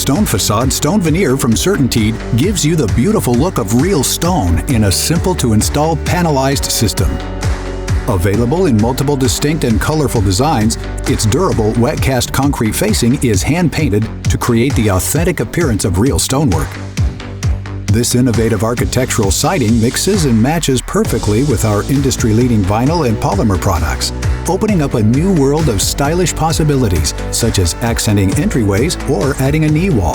STONEfaçade stone veneer from CertainTeed gives you the beautiful look of real stone in a simple-to-install panelized system. Available in multiple distinct and colorful designs, its durable wet-cast concrete facing is hand-painted to create the authentic appearance of real stonework. This innovative architectural siding mixes and matches perfectly with our industry-leading vinyl and polymer products, opening up a new world of stylish possibilities, such as accenting entryways or adding a knee wall.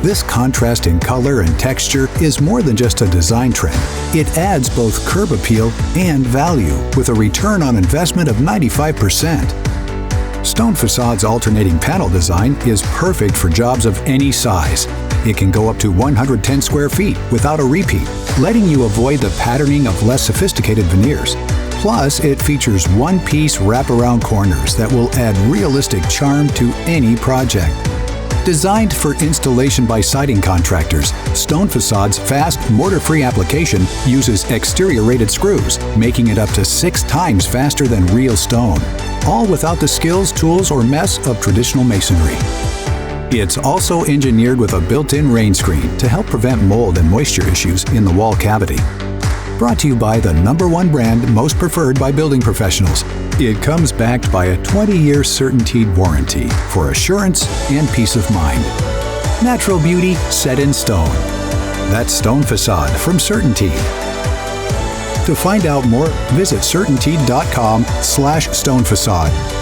This contrast in color and texture is more than just a design trend. It adds both curb appeal and value, with a return on investment of 95%. STONEfaçade's alternating panel design is perfect for jobs of any size. It can go up to 110 square feet without a repeat, letting you avoid the patterning of less sophisticated veneers. Plus, it features one-piece wraparound corners that will add realistic charm to any project. Designed for installation by siding contractors, STONEfaçade's fast, mortar-free application uses exterior-rated screws, making it up to 6 times faster than real stone, all without the skills, tools, or mess of traditional masonry. It's also engineered with a built-in rain screen to help prevent mold and moisture issues in the wall cavity. Brought to you by the #1 brand most preferred by building professionals. It comes backed by a 20-year CertainTeed warranty for assurance and peace of mind. Natural beauty set in stone. That's STONEfaçade from CertainTeed. To find out more, visit CertainTeed.com/Stonefaçade.